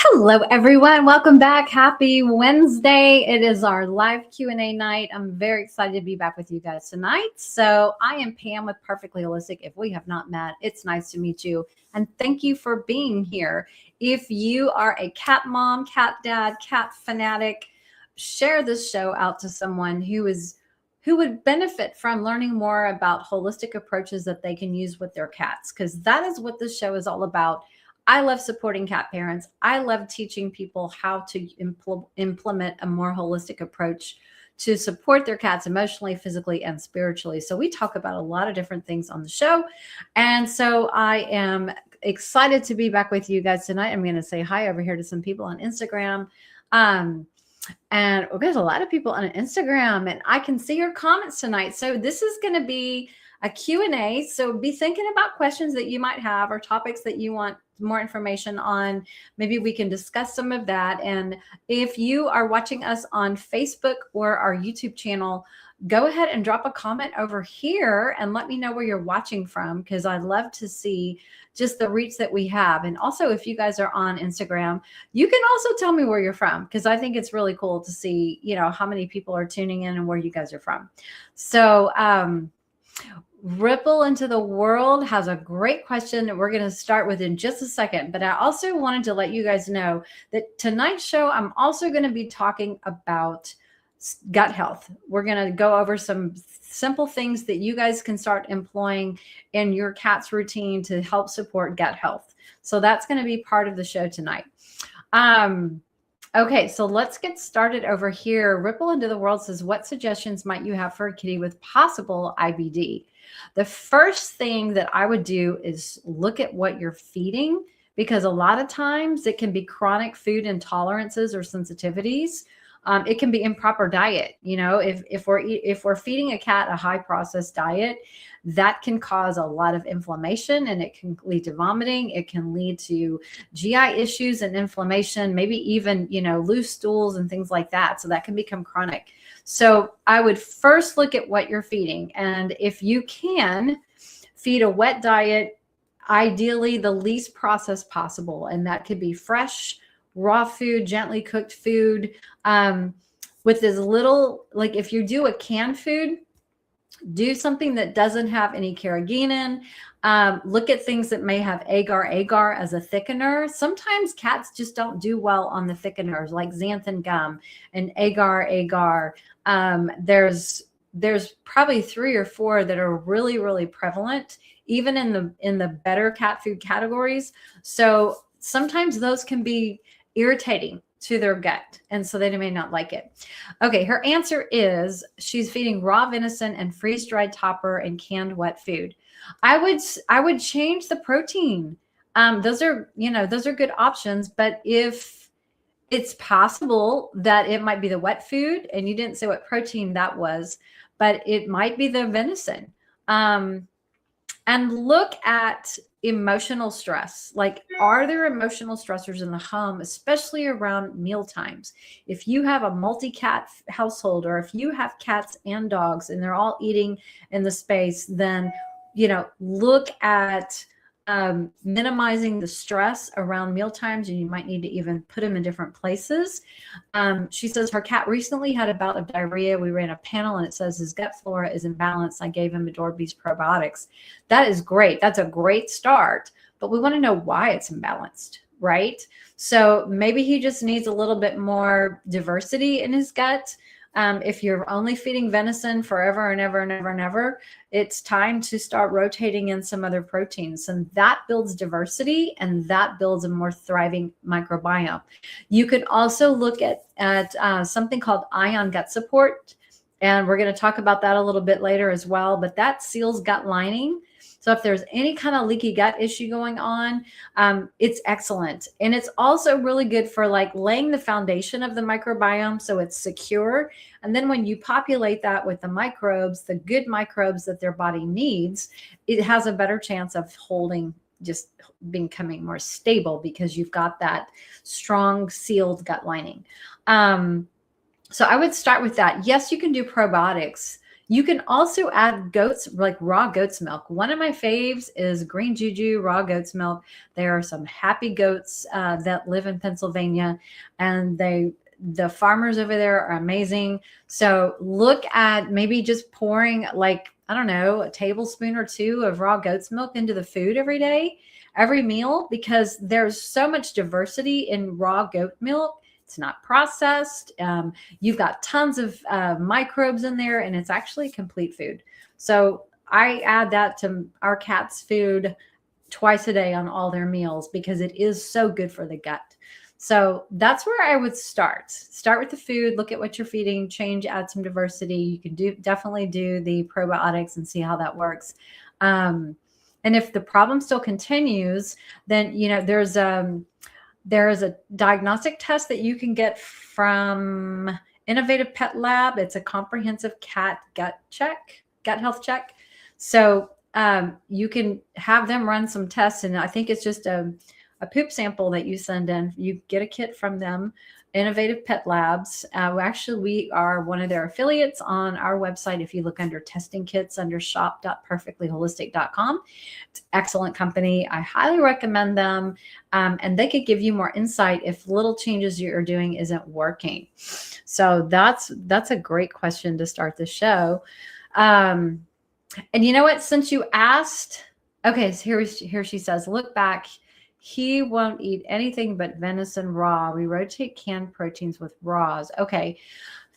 Hello, everyone. Welcome back. Happy Wednesday. It is our live Q&A night. I'm very excited to be back with you guys tonight. So I am Pam with Purrrfectly Holistic. If we have not met, it's nice to meet you. And thank you for being here. If you are a cat mom, cat dad, cat fanatic, share this show out to someone who would benefit from learning more about holistic approaches that they can use with their cats, because that is what this show is all about. I love supporting cat parents. I love teaching people how to implement a more holistic approach to support their cats emotionally, physically, and spiritually. So we talk about a lot of different things on the show. And so I am excited to be back with you guys tonight. I'm going to say hi over here to some people on Instagram. And there's a lot of people on Instagram, and I can see your comments tonight. So this is going to be a Q&A. So be thinking about questions that you might have or topics that you want more information on. Maybe we can discuss some of that. And if you are watching us on Facebook or our YouTube channel, go ahead and drop a comment over here and let me know where you're watching from, because I'd love to see just the reach that we have. And also, if you guys are on Instagram, you can also tell me where you're from, because I think it's really cool to see, how many people are tuning in and where you guys are from. So, Ripple into the World has a great question that we're going to start with in just a second. But I also wanted to let you guys know that tonight's show, I'm also going to be talking about gut health. We're going to go over some simple things that you guys can start employing in your cat's routine to help support gut health. So that's going to be part of the show tonight. Okay, so let's get started over here. Ripple into the World says, what suggestions might you have for a kitty with possible IBD? The first thing that I would do is look at what you're feeding, because a lot of times it can be chronic food intolerances or sensitivities. It can be improper diet. If we're feeding a cat a high processed diet, that can cause a lot of inflammation, and it can lead to vomiting. It can lead to GI issues and inflammation, maybe even, loose stools and things like that. So that can become chronic. So I would first look at what you're feeding. And if you can feed a wet diet, ideally the least processed possible. And that could be fresh, raw food, gently cooked food, with as little, like if you do a canned food, do something that doesn't have any carrageenan. Look at things that may have agar as a thickener. Sometimes cats just don't do well on the thickeners, like xanthan gum and agar. There's probably 3 or 4 that are really, really prevalent, even in the better cat food categories. So sometimes those can be irritating to their gut, and so they may not like it. Okay, her answer is she's feeding raw venison and freeze-dried topper and canned wet food. I would change the protein. Those are good options, but if it's possible that it might be the wet food, and you didn't say what protein that was, but it might be the venison. And look at emotional stress. Like, are there emotional stressors in the home, especially around meal times? If you have a multi-cat household, or if you have cats and dogs and they're all eating in the space, then, look at minimizing the stress around meal times, and you might need to even put them in different places. She says her cat recently had a bout of diarrhea. We ran a panel and it says his gut flora is imbalanced. I gave him Adorbee's probiotics. That is great. That's a great start, but we want to know why it's imbalanced, right? So maybe he just needs a little bit more diversity in his gut. If you're only feeding venison forever and ever and ever and ever, it's time to start rotating in some other proteins, and that builds diversity, and that builds a more thriving microbiome. You can also look at something called ion gut support, and we're going to talk about that a little bit later as well, but that seals gut lining. So if there's any kind of leaky gut issue going on, it's excellent. And it's also really good for like laying the foundation of the microbiome so it's secure. And then when you populate that with the microbes, the good microbes that their body needs, it has a better chance of just becoming more stable, because you've got that strong sealed gut lining. So I would start with that. Yes, you can do probiotics. You can also add like raw goat's milk. One of my faves is Green Juju raw goat's milk. There are some happy goats that live in Pennsylvania, and the farmers over there are amazing. So look at maybe just pouring, like, I don't know, a tablespoon or two of raw goat's milk into the food every day, every meal, because there's so much diversity in raw goat milk. It's not processed. You've got tons of microbes in there, and it's actually complete food. So I add that to our cats' food twice a day on all their meals because it is so good for the gut. So that's where I would start. Start with the food, look at what you're feeding, change, add some diversity. You can definitely do the probiotics and see how that works. And if the problem still continues, then, there's a diagnostic test that you can get from Innovative Pet Lab. It's a comprehensive cat gut health check. So you can have them run some tests, and I think it's just a poop sample that you send in. You get a kit from them, Innovative Pet Labs. Actually, we are one of their affiliates on our website. If you look under testing kits under shop.purrrfectlyholistic.com, it's an excellent company. I highly recommend them. And they could give you more insight if little changes you're doing isn't working. So that's a great question to start the show. And you know what, since you asked, okay, so here she says, look back, he won't eat anything but venison raw. We rotate canned proteins with raws. Okay.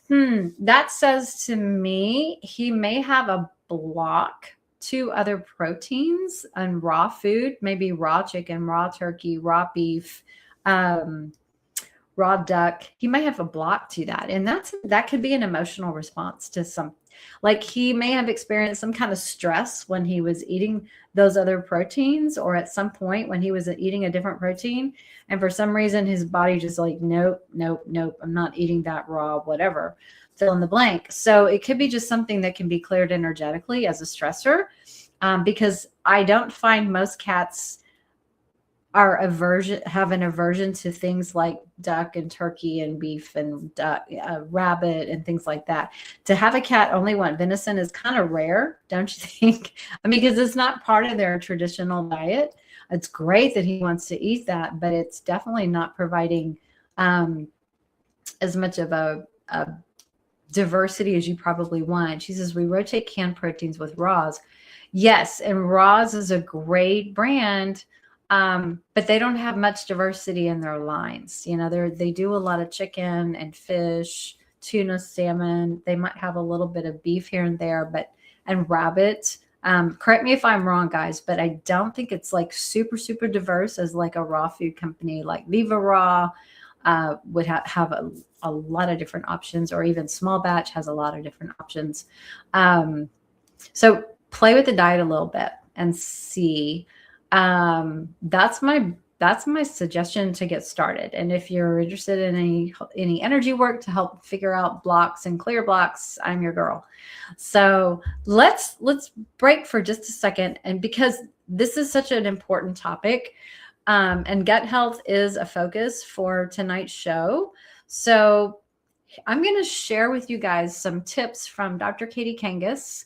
That says to me, he may have a block to other proteins and raw food, maybe raw chicken, raw turkey, raw beef, raw duck. He may have a block to that. And that could be an emotional response to some, like he may have experienced some kind of stress when he was eating those other proteins, or at some point when he was eating a different protein. And for some reason, his body just like, nope, I'm not eating that raw, whatever, fill in the blank. So it could be just something that can be cleared energetically as a stressor, because I don't find most cats have an aversion to things like duck and turkey and beef and rabbit and things like that. To have a cat only want venison is kind of rare, don't you think? I mean, because it's not part of their traditional diet. It's great that he wants to eat that, but it's definitely not providing as much of a diversity as you probably want. She says, we rotate canned proteins with raws. Yes, and Raws is a great brand. But they don't have much diversity in their lines. They do a lot of chicken and fish, tuna, salmon. They might have a little bit of beef here and there, and rabbit. Correct me if I'm wrong, guys, but I don't think it's like super, super diverse as like a raw food company like Viva Raw would have a lot of different options, or even Small Batch has a lot of different options. So play with the diet a little bit and see. That's my suggestion to get started. And if you're interested in any energy work to help figure out blocks and clear blocks, I'm your girl. So let's break for just a second. And because this is such an important topic, and gut health is a focus for tonight's show. So I'm going to share with you guys some tips from Dr. Katie Kangas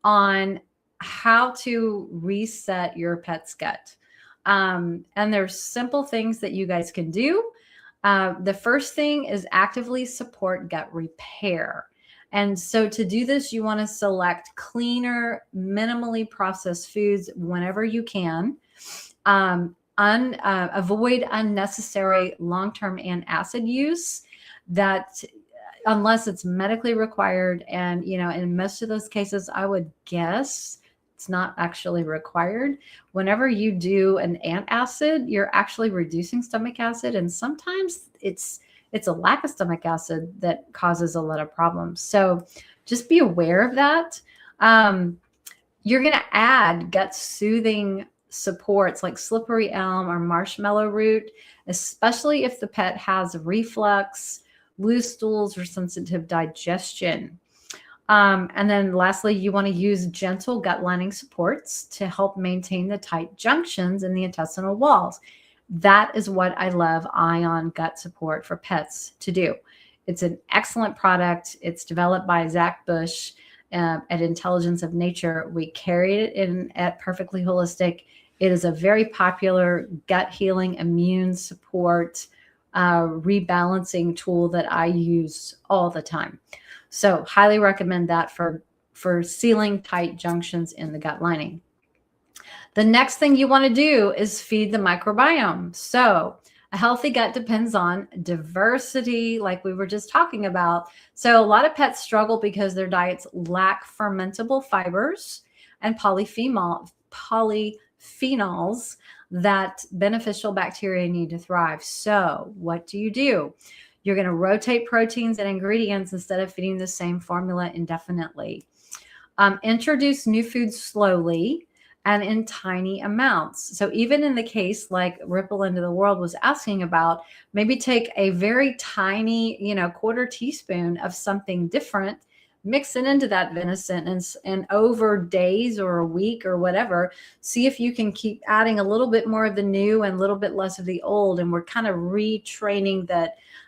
on how to reset your pet's gut. And there's simple things that you guys can do. The first thing is actively support gut repair. And so to do this, you want to select cleaner, minimally processed foods whenever you can. Avoid unnecessary long-term antacid use unless it's medically required. And, in most of those cases, I would guess it's not actually required. Whenever you do an antacid, you're actually reducing stomach acid. And sometimes it's a lack of stomach acid that causes a lot of problems. So just be aware of that. You're going to add gut soothing supports like slippery elm or marshmallow root, especially if the pet has reflux, loose stools, or sensitive digestion. And then lastly, you want to use gentle gut lining supports to help maintain the tight junctions in the intestinal walls. That is what I love Ion Gut Support for pets to do. It's an excellent product. It's developed by Zach Bush. at Intelligence of Nature. We carry it in at Purrrfectly Holistic. It is a very popular gut healing, immune support, rebalancing tool that I use all the time. So highly recommend that for sealing tight junctions in the gut lining. The next thing you want to do is feed the microbiome. So a healthy gut depends on diversity, like we were just talking about. So a lot of pets struggle because their diets lack fermentable fibers and polyphenols that beneficial bacteria need to thrive. So what do? You're going to rotate proteins and ingredients instead of feeding the same formula indefinitely. Introduce new foods slowly and in tiny amounts. So even in the case like Ripple Into the World was asking about, maybe take a very tiny, quarter teaspoon of something different, mix it into that venison, and over days or a week or whatever, see if you can keep adding a little bit more of the new and a little bit less of the old. And we're kind of retraining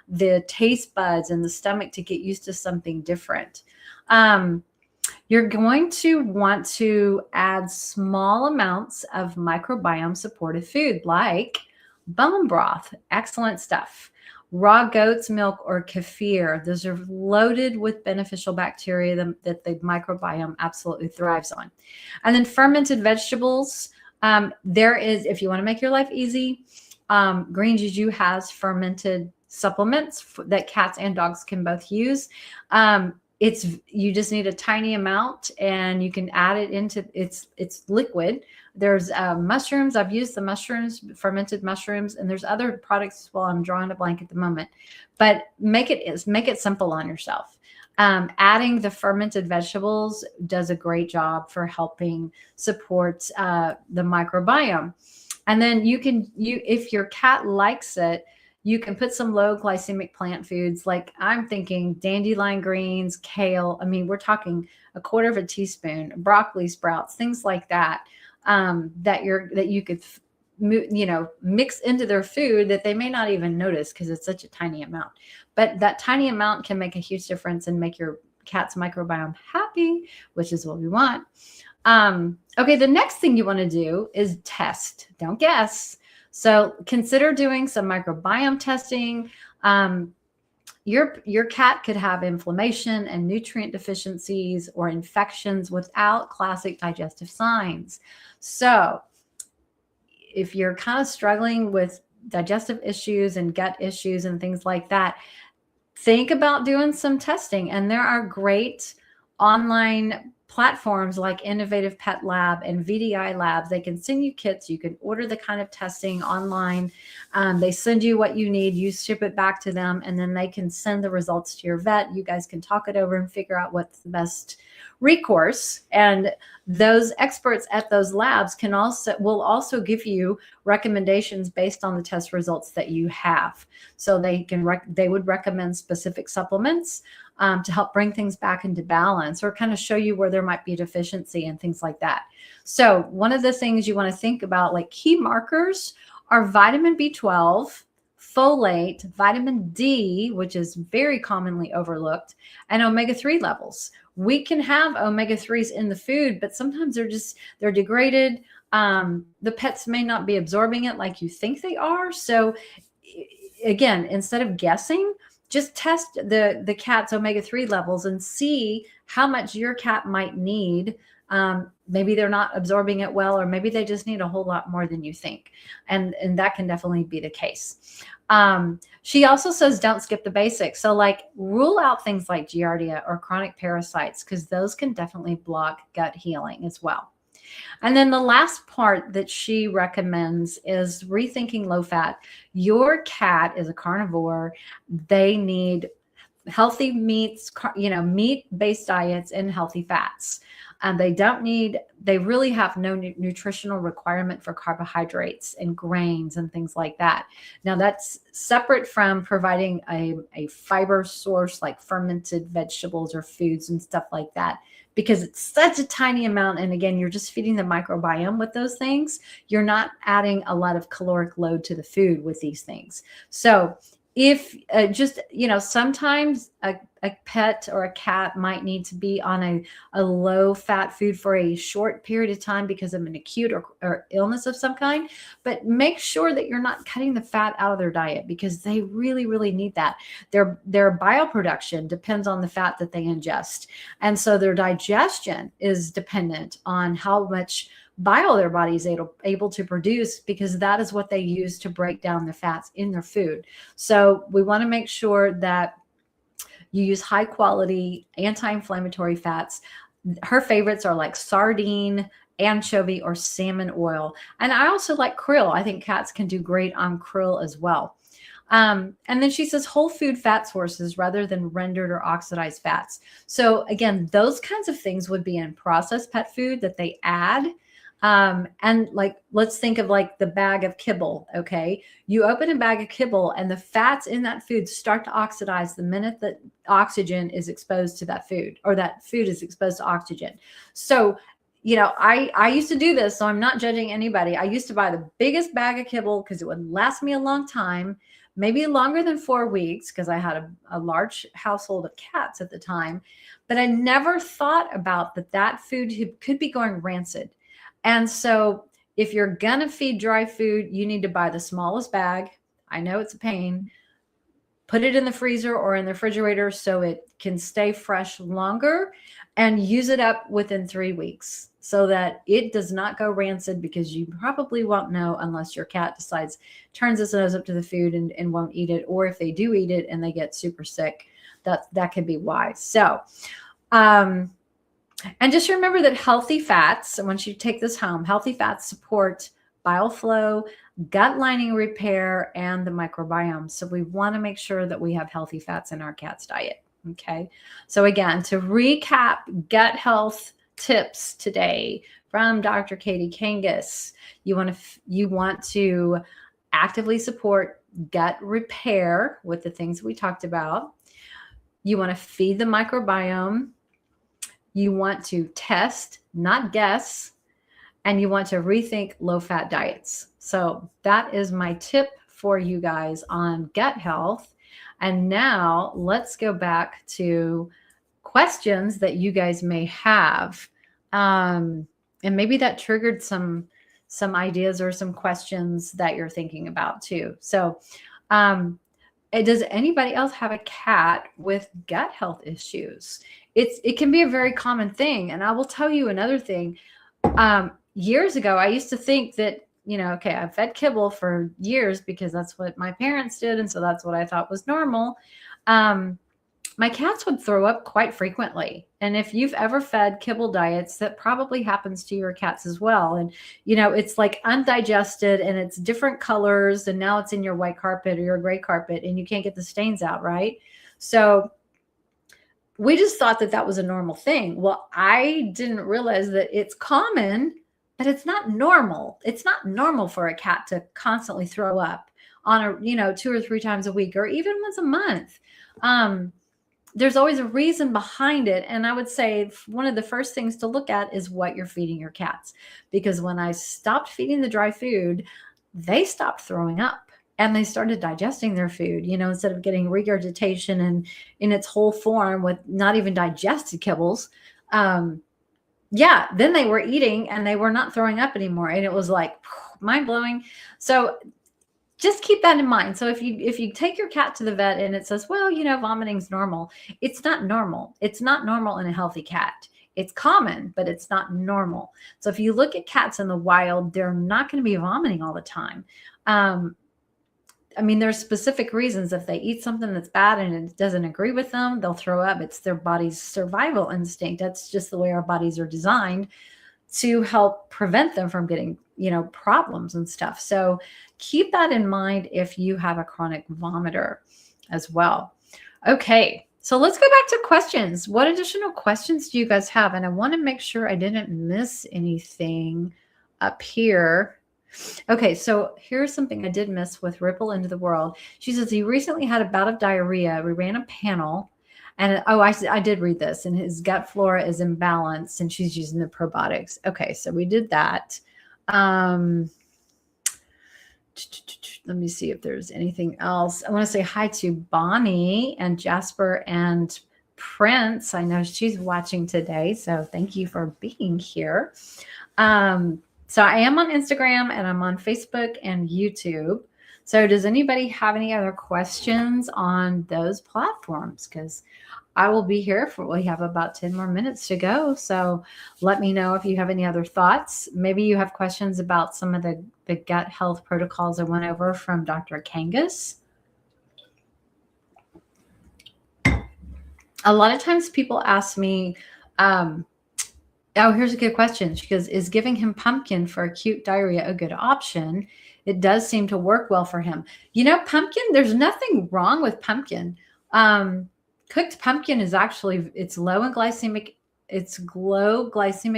the taste buds and the stomach to get used to something different. You're going to want to add small amounts of microbiome supportive food like bone broth, excellent stuff. Raw goat's milk or kefir, those are loaded with beneficial bacteria that the microbiome absolutely thrives on. And then fermented vegetables. If you want to make your life easy, Green Juju has fermented supplements that cats and dogs can both use. You just need a tiny amount and you can add it into it's liquid. There's mushrooms. I've used the mushrooms, fermented mushrooms, and there's other products as well. I'm drawing a blank at the moment, but make it simple on yourself. Adding the fermented vegetables does a great job for helping support the microbiome. And then if your cat likes it, you can put some low glycemic plant foods, like I'm thinking dandelion greens, kale. I mean, we're talking a quarter of a teaspoon, broccoli sprouts, things like that, that you could, mix into their food that they may not even notice because it's such a tiny amount. But that tiny amount can make a huge difference and make your cat's microbiome happy, which is what we want. Okay, the next thing you want to do is test. Don't guess. So consider doing some microbiome testing. Your cat could have inflammation and nutrient deficiencies or infections without classic digestive signs. So if you're kind of struggling with digestive issues and gut issues and things like that, think about doing some testing. And there are great online platforms like Innovative Pet Lab and VDI Labs. They can send you kits. You can order the kind of testing online. They send you what you need. You ship it back to them, and then they can send the results to your vet. You guys can talk it over and figure out what's the best recourse. And those experts at those labs will also give you recommendations based on the test results that you have. So they would recommend specific supplements to help bring things back into balance, or kind of show you where there might be deficiency and things like that. So one of the things you want to think about, like key markers, are vitamin B12, folate, vitamin D, which is very commonly overlooked, and omega-3 levels. We can have omega-3s in the food, but sometimes they're degraded. The pets may not be absorbing it like you think they are. So again, instead of guessing, just test the cat's omega-3 levels and see how much your cat might need. Maybe they're not absorbing it well, or maybe they just need a whole lot more than you think. And that can definitely be the case. She also says, don't skip the basics. So like rule out things like Giardia or chronic parasites, because those can definitely block gut healing as well. And then the last part that she recommends is rethinking low fat. Your cat is a carnivore. They need healthy meats, meat-based diets and healthy fats. They really have no nutritional requirement for carbohydrates and grains and things like that. Now that's separate from providing a fiber source like fermented vegetables or foods and stuff like that, because it's such a tiny amount. And again, you're just feeding the microbiome with those things. You're not adding a lot of caloric load to the food with these things. So if just, sometimes a pet or a cat might need to be on a low fat food for a short period of time because of an acute or illness of some kind, but make sure that you're not cutting the fat out of their diet, because they really, really need that. Their bioproduction depends on the fat that they ingest. And so their digestion is dependent on how much bile their body is able to produce, because that is what they use to break down the fats in their food. So we want to make sure that you use high quality anti-inflammatory fats. Her favorites are like sardine, anchovy, or salmon oil. And I also like krill. I think cats can do great on krill as well. And then she says whole food fat sources rather than rendered or oxidized fats. So again, those kinds of things would be in processed pet food that they add. And like, let's think of like the bag of kibble. Okay. You open a bag of kibble and the fats in that food start to oxidize the minute that oxygen is exposed to that food, or that food is exposed to oxygen. So, I used to do this, so I'm not judging anybody. I used to buy the biggest bag of kibble because it would last me a long time, maybe longer than 4 weeks, because I had a large household of cats at the time. But I never thought about that food could be going rancid. And so if you're going to feed dry food, you need to buy the smallest bag. I know it's a pain. Put it in the freezer or in the refrigerator so it can stay fresh longer, and use it up within 3 weeks so that it does not go rancid, because you probably won't know unless your cat turns its nose up to the food and won't eat it. Or if they do eat it and they get super sick, that could be why. So, and just remember that healthy fats, and once you take this home, healthy fats support bile flow, gut lining repair, and the microbiome. So we want to make sure that we have healthy fats in our cat's diet. Okay. So again, to recap gut health tips today from Dr. Katie Kangas, you want to actively support gut repair with the things we talked about. You want to feed the microbiome. You want to test, not guess, and you want to rethink low-fat diets. So that is my tip for you guys on gut health. And now let's go back to questions that you guys may have. And maybe that triggered some ideas or some questions that you're thinking about too. So does anybody else have a cat with gut health issues? It can be a very common thing. And I will tell you another thing. Years ago, I used to think that, okay, I've fed kibble for years because that's what my parents did. And so that's what I thought was normal. My cats would throw up quite frequently. And if you've ever fed kibble diets, that probably happens to your cats as well. And, it's like undigested and it's different colors. And now it's in your white carpet or your gray carpet and you can't get the stains out, right? So we just thought that was a normal thing. Well, I didn't realize that it's common, but it's not normal. It's not normal for a cat to constantly throw up on 2 or 3 times a week, or even once a month. There's always a reason behind it. And I would say one of the first things to look at is what you're feeding your cats. Because when I stopped feeding the dry food, they stopped throwing up and they started digesting their food, instead of getting regurgitation and in its whole form with not even digested kibbles. Then they were eating and they were not throwing up anymore. And it was like mind blowing. So just keep that in mind. So if you take your cat to the vet and it says, well, vomiting's normal, it's not normal. It's not normal in a healthy cat. It's common, but it's not normal. So if you look at cats in the wild, they're not going to be vomiting all the time. There's specific reasons. If they eat something that's bad and it doesn't agree with them, they'll throw up. It's their body's survival instinct. That's just the way our bodies are designed to help prevent them from getting, problems and stuff. So keep that in mind if you have a chronic vomiter as well. Okay. So let's go back to questions. What additional questions do you guys have? And I want to make sure I didn't miss anything up here. Okay, so here's something I did miss with Ripple Into the World. She says he recently had a bout of diarrhea. We ran a panel, and I did read this, and his gut flora is imbalanced, and she's using the probiotics. Okay, so we did that. let me see if there's anything else. I want to say hi to Bonnie and Jasper and Prince. I know she's watching today, so thank you for being here. So I am on Instagram and I'm on Facebook and YouTube. So does anybody have any other questions on those platforms? Because I will be here we have about 10 more minutes to go. So let me know if you have any other thoughts. Maybe you have questions about some of the gut health protocols I went over from Dr. Kangas. A lot of times people ask me, oh, here's a good question. She goes, is giving him pumpkin for acute diarrhea a good option? It does seem to work well for him. You know, pumpkin, there's nothing wrong with pumpkin. Cooked pumpkin is actually, it's low glycemic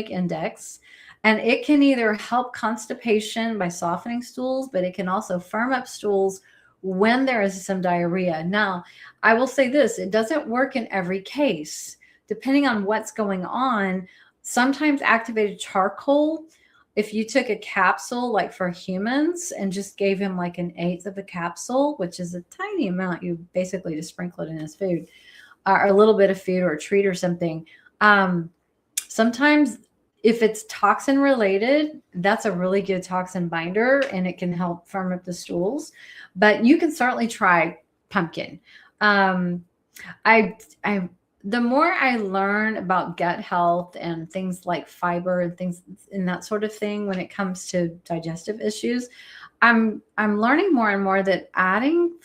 index, and it can either help constipation by softening stools, but it can also firm up stools when there is some diarrhea. Now, I will say this, it doesn't work in every case. Depending on what's going on, sometimes activated charcoal, if you took a capsule like for humans and just gave him like 1/8 of a capsule, which is a tiny amount, you basically just sprinkle it in his food, or a little bit of food or a treat or something. Sometimes if it's toxin related, that's a really good toxin binder and it can help firm up the stools, but you can certainly try pumpkin. The more I learn about gut health and things like fiber and things and that sort of thing, when it comes to digestive issues, I'm learning more and more that adding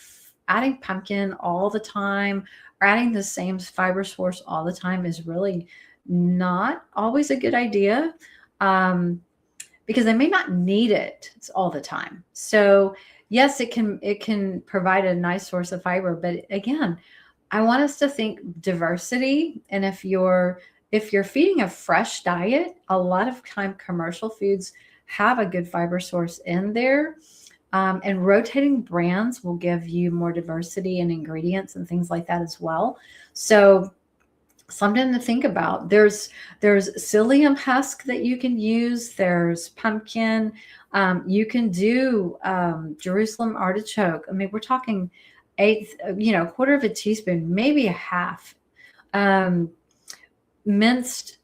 pumpkin all the time, or adding the same fiber source all the time is really not always a good idea, because they may not need it all the time. So yes, it can provide a nice source of fiber, but again, I want us to think diversity. And if you're feeding a fresh diet, a lot of time commercial foods have a good fiber source in there. And rotating brands will give you more diversity in ingredients and things like that as well. So something to think about. There's psyllium husk that you can use. There's pumpkin. You can do Jerusalem artichoke. I mean, we're talking 1/4 of a teaspoon, maybe a half. Minced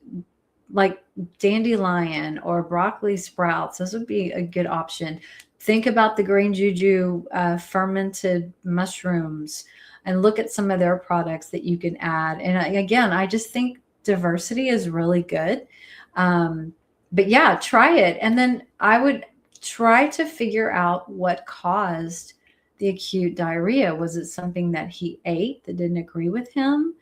like dandelion or broccoli sprouts. This would be a good option. Think about the green juju fermented mushrooms and look at some of their products that you can add. And again, I just think diversity is really good. But yeah, try it. And then I would try to figure out what caused the acute diarrhea. Was it something that he ate that didn't agree with him?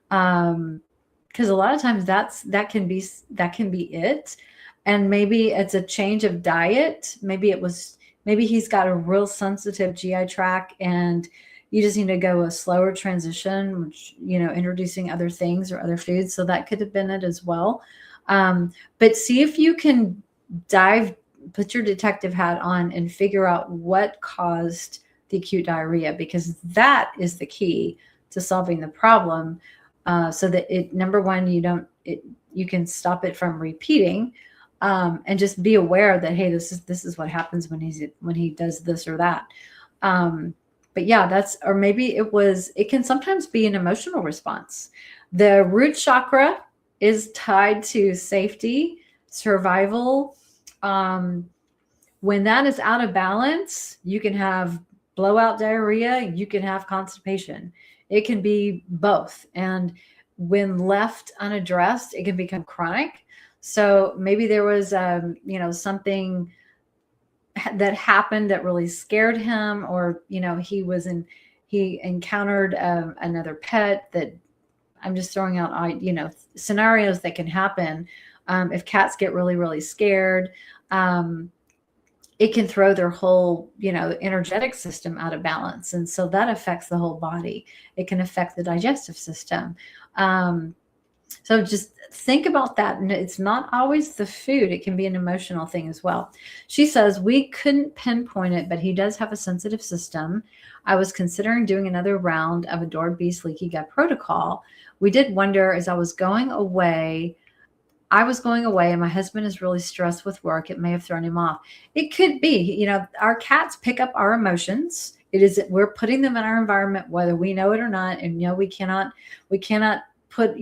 Because a lot of times that can be it. And maybe it's a change of diet. Maybe he's got a real sensitive GI tract and you just need to go a slower transition, which, introducing other things or other foods. So that could have been it as well. But see if you can put your detective hat on and figure out what caused the acute diarrhea, because that is the key to solving the problem. So that number one, you can stop it from repeating, and just be aware that, hey, this is what happens when he does this or that. But yeah, or maybe it can sometimes be an emotional response. The root chakra is tied to safety, survival. When that is out of balance, you can have blowout diarrhea, you can have constipation. It can be both. And when left unaddressed, it can become chronic. So maybe there was, something that happened that really scared him, or, he encountered another pet that, I'm just throwing out, scenarios that can happen. If cats get really, really scared, it can throw their whole, energetic system out of balance. And so that affects the whole body. It can affect the digestive system. So just think about that. And it's not always the food. It can be an emotional thing as well. She says, we couldn't pinpoint it, but he does have a sensitive system. I was considering doing another round of Adored Beast leaky gut protocol. We did wonder, as I was going away, I was going away and my husband is really stressed with work. It may have thrown him off. It could be, our cats pick up our emotions. We're putting them in our environment, whether we know it or not. And we cannot put,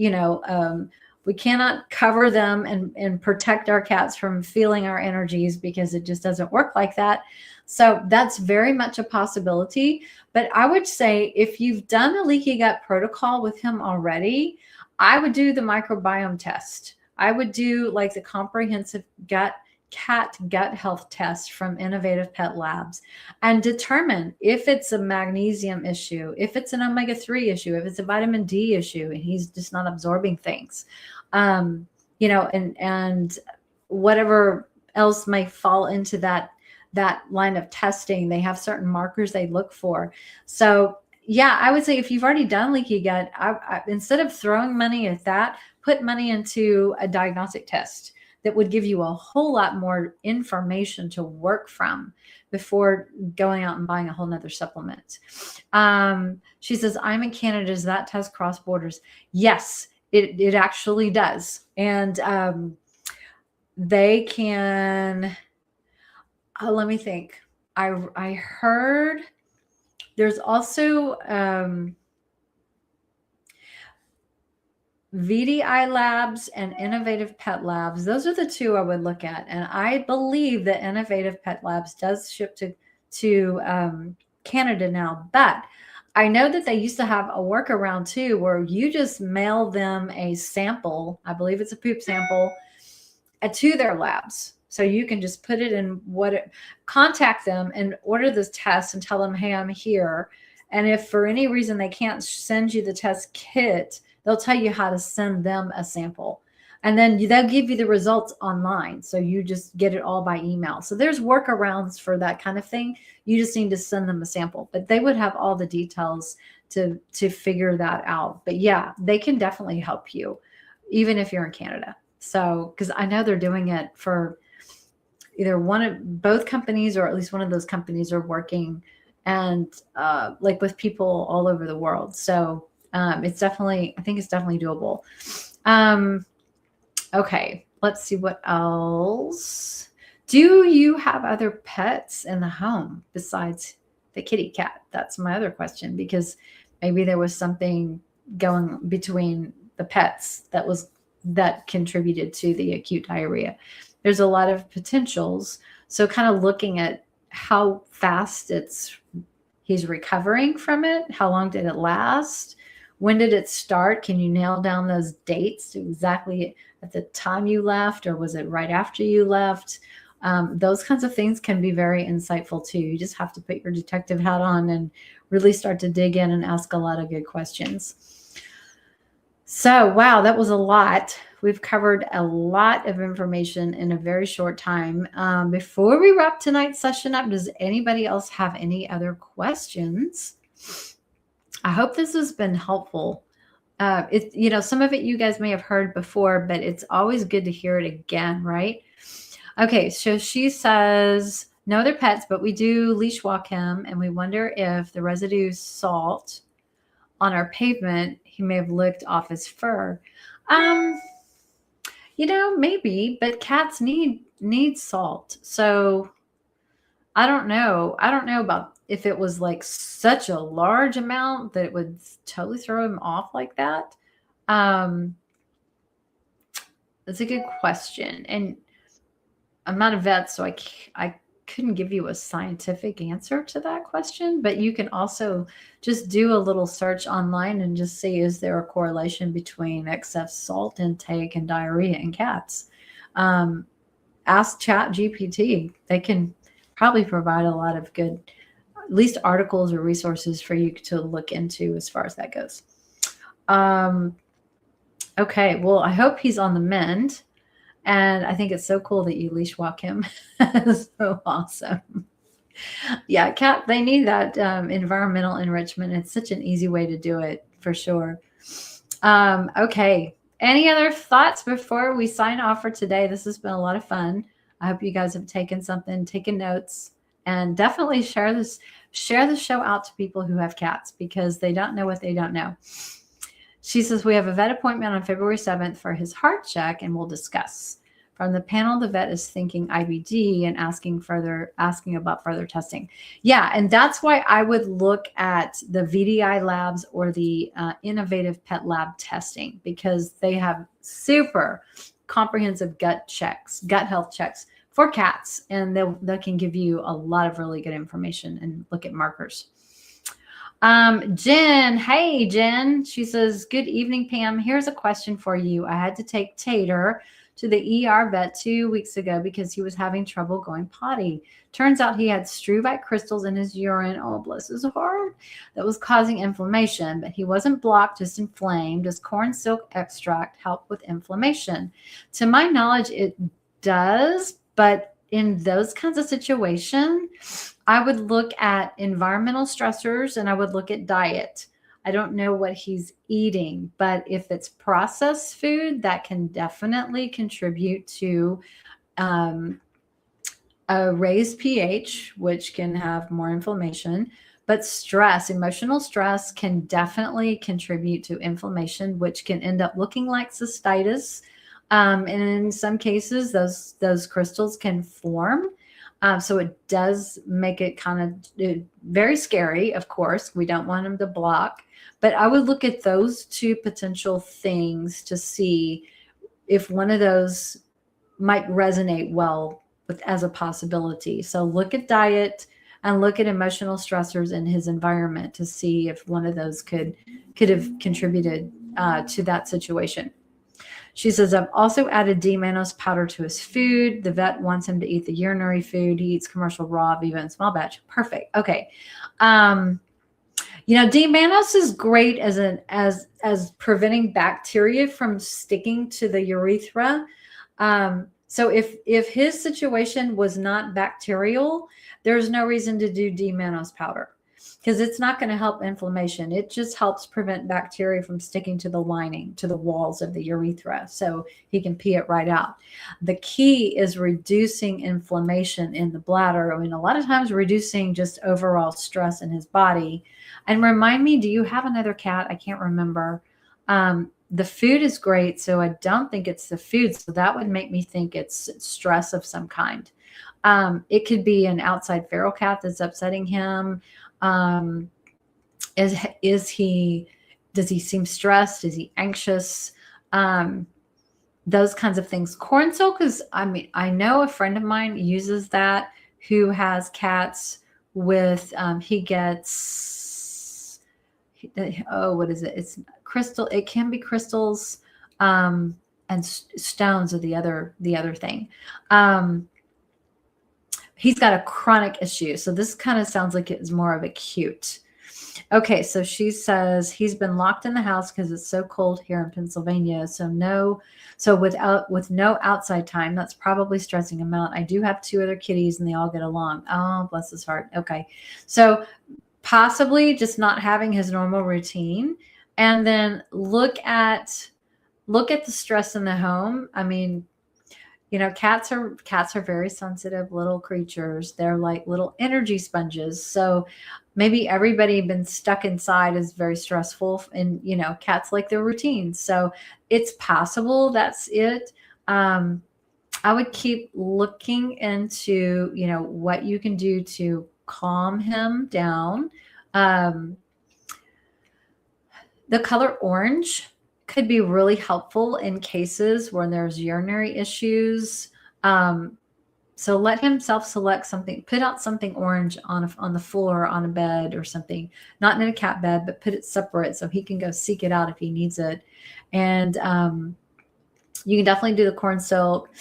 we cannot cover them and protect our cats from feeling our energies, because it just doesn't work like that. So that's very much a possibility. But I would say if you've done a leaky gut protocol with him already, I would do the microbiome test. I would do like the comprehensive cat gut health test from Innovative Pet Labs and determine if it's a magnesium issue, if it's an omega-3 issue, if it's a vitamin D issue, and he's just not absorbing things, and whatever else may fall into that line of testing. They have certain markers they look for. So yeah, I would say if you've already done leaky gut, I instead of throwing money at that, put money into a diagnostic test that would give you a whole lot more information to work from before going out and buying a whole nother supplement. She says, I'm in Canada. Does that test cross borders? Yes, it actually does. And they can, let me think. I heard there's also VDI Labs and Innovative Pet Labs. Those are the two I would look at. And I believe that Innovative Pet Labs does ship to Canada now. But I know that they used to have a workaround too, where you just mail them a sample. I believe it's a poop sample to their labs. So you can just put it in contact them and order this test and tell them, hey, I'm here. And if for any reason they can't send you the test kit, they'll tell you how to send them a sample. And then they'll give you the results online. So you just get it all by email. So there's workarounds for that kind of thing. You just need to send them a sample. But they would have all the details to figure that out. But yeah, they can definitely help you, even if you're in Canada. So, because I know they're doing it for either both companies, or at least one of those companies are working and like with people all over the world. So I think it's definitely doable. Okay, let's see what else. Do you have other pets in the home besides the kitty cat? That's my other question, because maybe there was something going between the pets that contributed to the acute diarrhea. There's a lot of potentials. So kind of looking at how fast he's recovering from it. How long did it last? When did it start? Can you nail down those dates to exactly at the time you left, or was it right after you left? Those kinds of things can be very insightful too. You just have to put your detective hat on and really start to dig in and ask a lot of good questions. So, wow, that was a lot. We've covered a lot of information in a very short time. Before we wrap tonight's session up, does anybody else have any other questions? I hope this has been helpful. Some of it you guys may have heard before, but it's always good to hear it again, right? Okay, so she says, no other pets, but we do leash walk him, and we wonder if the residue salt on our pavement, he may have licked off his fur. Maybe, but cats need salt. So I don't know. I don't know about if it was like such a large amount that it would totally throw him off like that. That's a good question. And I'm not a vet, so I couldn't give you a scientific answer to that question, but you can also just do a little search online and just see, is there a correlation between excess salt intake and diarrhea in cats? Ask ChatGPT. They can probably provide a lot of good, at least articles or resources for you to look into as far as that goes. Okay, well, I hope he's on the mend. And I think it's so cool that you leash walk him. So awesome. Yeah, cat, they need that environmental enrichment. It's such an easy way to do it, for sure. Okay. Any other thoughts before we sign off for today? This has been a lot of fun. I hope you guys have taken notes, and definitely share the show out to people who have cats, because they don't know what they don't know. She says, we have a vet appointment on February 7th for his heart check, and we'll discuss. From the panel, the vet is thinking IBD and asking about further testing. Yeah, and that's why I would look at the VDI labs or the innovative pet lab testing, because they have super comprehensive gut health checks for cats, and they can give you a lot of really good information and look at markers. Jen, hey Jen, she says, good evening, Pam. Here's a question for you. I had to take Tater to the ER vet 2 weeks ago because he was having trouble going potty. Turns out he had struvite crystals in his urine. Oh, bless his heart. That was causing inflammation, but he wasn't blocked, just inflamed. Does corn silk extract help with inflammation? To my knowledge, it does, but in those kinds of situations, I would look at environmental stressors and I would look at diet. I don't know what he's eating, but if it's processed food, that can definitely contribute to a raised pH, which can have more inflammation. But stress, emotional stress, can definitely contribute to inflammation, which can end up looking like cystitis. And in some cases, those crystals can form. So it does make it kind of very scary, of course. We don't want them to block. But I would look at those two potential things to see if one of those might resonate well with as a possibility. So look at diet and look at emotional stressors in his environment to see if one of those could have contributed to that situation. She says, I've also added D-mannose powder to his food. The vet wants him to eat the urinary food. He eats commercial raw, Viva, and small batch. Perfect. Okay. D-mannose is great as preventing bacteria from sticking to the urethra. So if his situation was not bacterial, there's no reason to do D-mannose powder, because it's not going to help inflammation. It just helps prevent bacteria from sticking to the lining, to the walls of the urethra, so he can pee it right out. The key is reducing inflammation in the bladder. I mean, a lot of times reducing just overall stress in his body. And remind me, do you have another cat? I can't remember. The food is great, so I don't think it's the food. So that would make me think it's stress of some kind. It could be an outside feral cat that's upsetting him. Does he seem stressed? Is he anxious? Those kinds of things. Corn silk is, I know a friend of mine uses that, who has cats with, he gets, what is it? It's crystal. It can be crystals, and stones are the other thing. He's got a chronic issue. So this kind of sounds like it's more of acute. Okay, so she says he's been locked in the house because it's so cold here in Pennsylvania. So with no outside time, that's probably stressing him out. I do have 2 other kitties and they all get along. Oh, bless his heart. Okay. So possibly just not having his normal routine, and then look at the stress in the home. I mean, cats are very sensitive little creatures. They're like little energy sponges. So maybe everybody been stuck inside is very stressful, and cats like their routines. So it's possible that's it. I would keep looking into what you can do to calm him down. The color orange could be really helpful in cases where there's urinary issues. So let him self-select something, put out something orange on the floor, on a bed or something, not in a cat bed, but put it separate so he can go seek it out if he needs it. And you can definitely do the corn silk.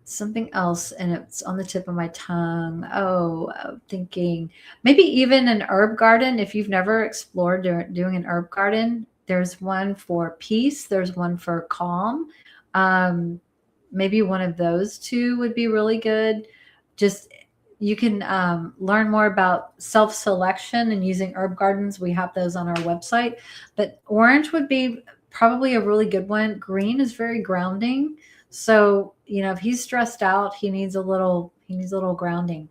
Something else, and it's on the tip of my tongue. I'm thinking maybe even an herb garden. If you've never explored doing an herb garden, there's one for peace. There's one for calm. Maybe one of those two would be really good. Just, you can learn more about self-selection and using herb gardens. We have those on our website, but orange would be probably a really good one. Green is very grounding. So, if he's stressed out, he needs a little grounding.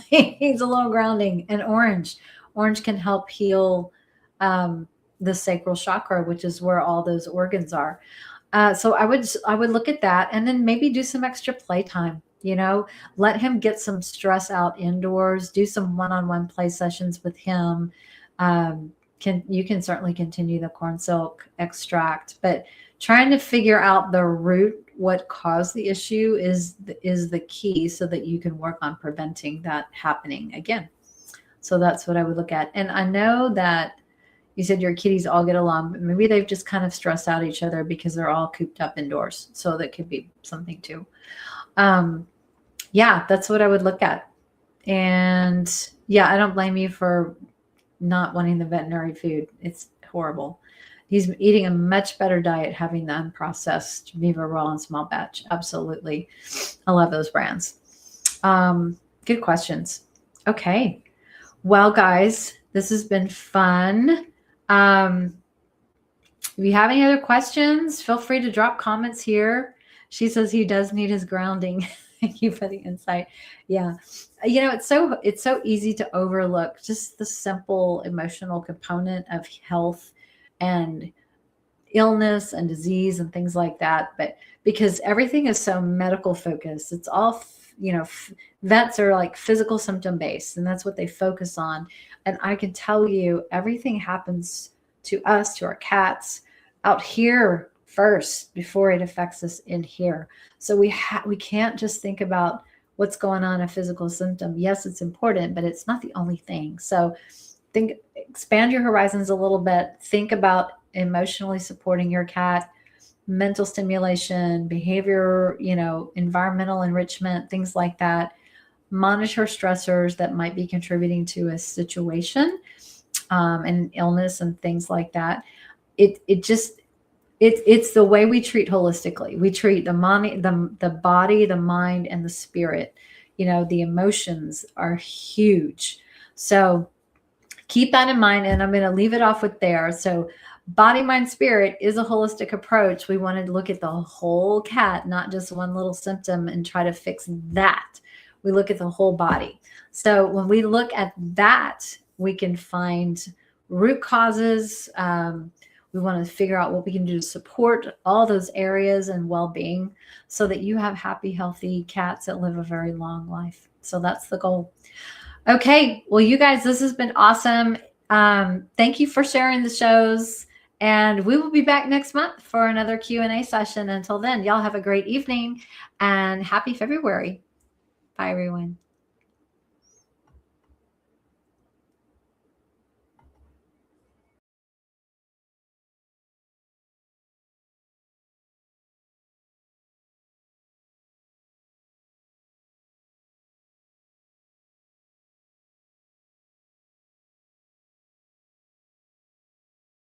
He needs a little grounding. And orange can help heal, the sacral chakra, which is where all those organs are. So I would look at that, and then maybe do some extra playtime. Let him get some stress out indoors. Do some one-on-one play sessions with him. You can certainly continue the corn silk extract, but trying to figure out the root, what caused the issue, is the key, so that you can work on preventing that happening again. So that's what I would look at. And I know that you said your kitties all get along, but maybe they've just kind of stressed out each other because they're all cooped up indoors. So that could be something too. Yeah, that's what I would look at. And yeah, I don't blame you for not wanting the veterinary food. It's horrible. He's eating a much better diet having the unprocessed Viva Raw and small batch. Absolutely. I love those brands. Good questions. Okay. Well, guys, this has been fun. If you have any other questions, feel free to drop comments here. She says he does need his grounding. Thank you for the insight. Yeah. It's so easy to overlook just the simple emotional component of health and illness and disease and things like that. But because everything is so medical focused, it's all, vets are like physical symptom based, and that's what they focus on. And I can tell you, everything happens to us, to our cats out here first before it affects us in here. So we can't just think about what's going on, a physical symptom. Yes, it's important, but it's not the only thing. So expand your horizons a little bit. Think about emotionally supporting your cat, mental stimulation, behavior, environmental enrichment, things like that. Monitor stressors that might be contributing to a situation, and illness and things like that. It's the way we treat holistically. We treat the body, the mind, and the spirit. The emotions are huge. So keep that in mind. And I'm going to leave it off with there. So body, mind, spirit is a holistic approach. We want to look at the whole cat, not just one little symptom and try to fix that. We look at the whole body. So when we look at that, we can find root causes. We want to figure out what we can do to support all those areas and well-being, so that you have happy, healthy cats that live a very long life. So that's the goal. Okay. Well, you guys, this has been awesome. Thank you for sharing the shows, and we will be back next month for another Q&A session. Until then, y'all have a great evening and happy February. Bye, everyone.